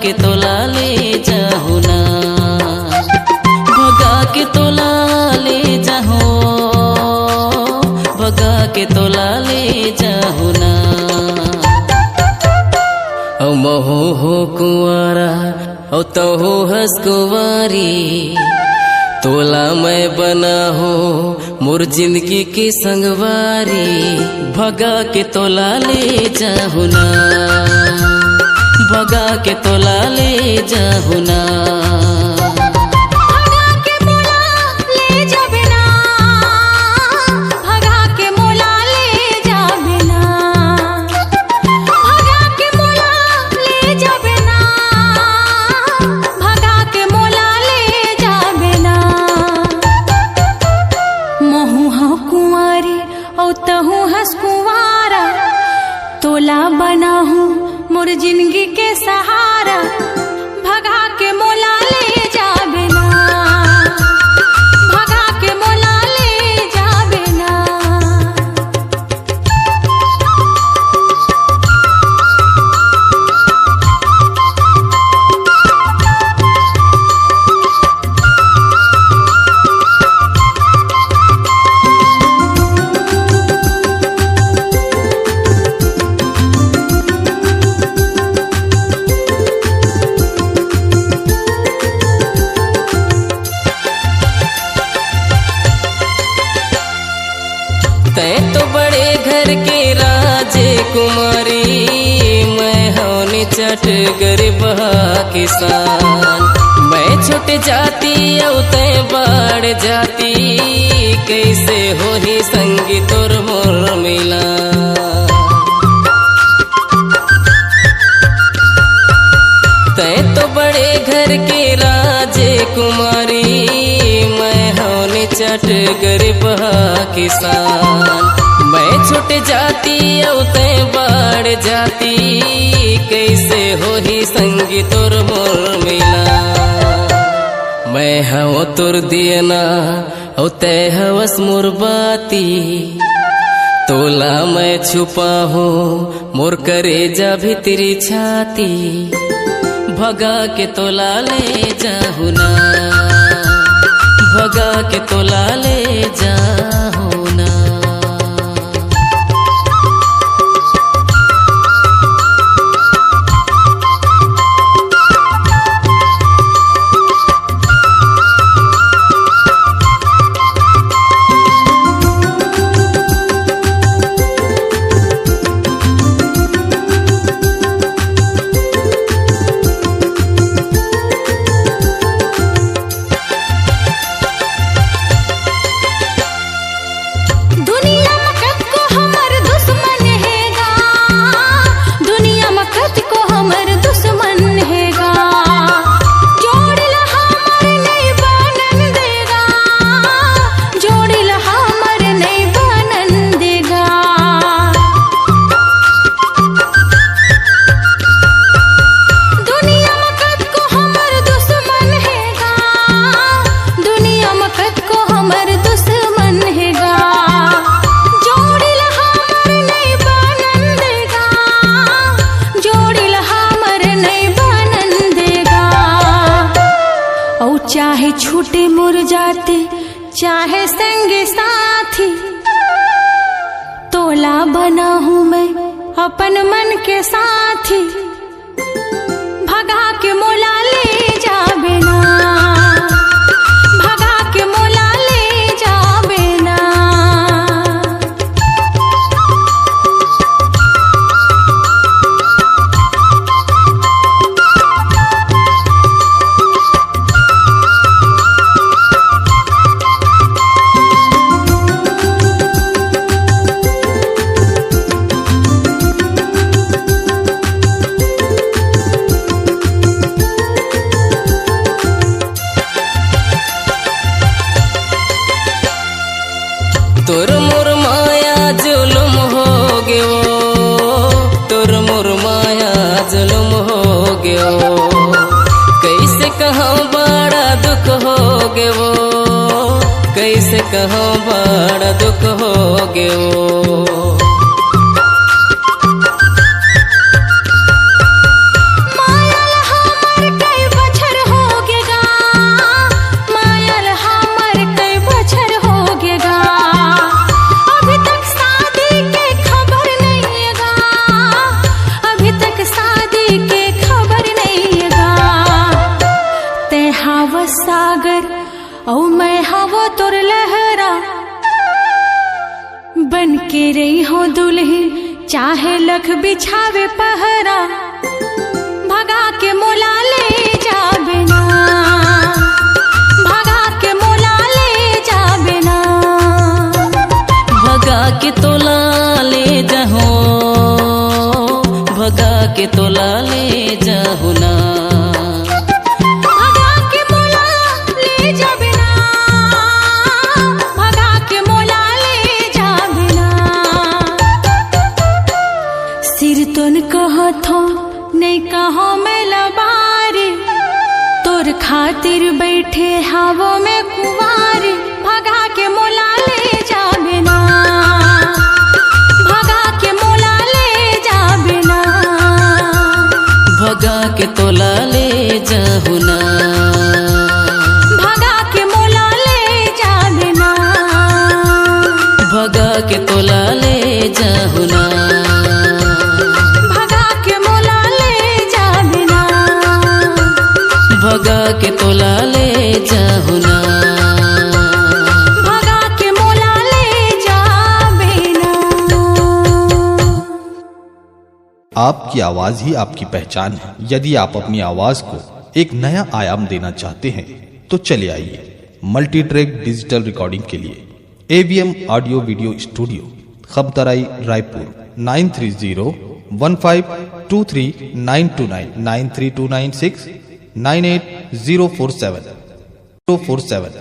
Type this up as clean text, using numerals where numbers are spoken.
के तोला ले जाहु ना, भगा के तोला ले जाहु, भगा के तोला ले जाहु ना। औ महू हो कुंवारा औ तहु हस कुंवारी, तोला मैं बना हो मोर जिंदगी की संगवारी, भगा के तोला ले जाहु ना, भगा के तोला ले जाहु ना। तोला बना हूँ मोर जिंदगी के सहारा, भगा के मोला ले जाबे ना, भगा के मोला ले जाबे ना। तै तो बड़े घर के राजे कुमारी, मैं हूँ चट गरीब किसान। मैं छोट जाती औ तै बड़ जाती, कैसे हो ही संगी तोर मोर मिला। तै तो बड़े घर के राजे कुमारी, मैं हूँ चट गरीब किसान। मैं छूट जाती औ तै बड़ जाती, कैसे हो ही संगी तोर मोर मिला। मैं हूँ तोर दियना औ तै हवस मोर बाती, तोला मैं छुपा हूँ मोर करेजा भीतरी छाती, भगा के तोला ले जाहु ना, भगा के तोला ले जाहु ना। चाहे छूटे मुर जाते चाहे संगी साथी, तोला बना हूँ मैं अपन मन के साथी, भगा के मोला ले जाबे ना, भगा के मोला ले जाबे ना। तोर मोर माया जुलुम हो गयो, तोर मोर माया जुलुम हो गयो, कैसे कहूँ बड़ा दुख हो गयो, कैसे कहूँ बड़ा दुख हो गयो। माया सागर औ मैं हवो तोर लहरा बन के रही हो दुल्ही चाहे लख बिछावे पहरा भगा के मोला ले जा बिना भगा के मोला ले जा बिना भगा के तोला ले जाहो भगा के तोला ले जाहु ना भगा के मोला ले जा बिना भगा के मोला ले जा बिना सिर तुन कहथो नहीं कहो मैं लबारी तोर खातिर बैठे हवो में कुंवारी भगा के मोला ले जा बिना भगा के मोला ले जा बिना भगा के तोला ले जाहु ना भगा के मोला ले जा बिना भगा के तोला ले जाहु ना भगा के मोला ले जा बिना भगा के तोला ले जाहु ना भगा के मोला ले जा बिना। आपकी आवाज ही आपकी पहचान है। यदि आप अपनी आवाज को एक नया आयाम देना चाहते हैं तो चले आइए मल्टी ट्रैक डिजिटल रिकॉर्डिंग के लिए AVM ऑडियो वीडियो स्टूडियो खबतराई रायपुर 9301523929 93296 98047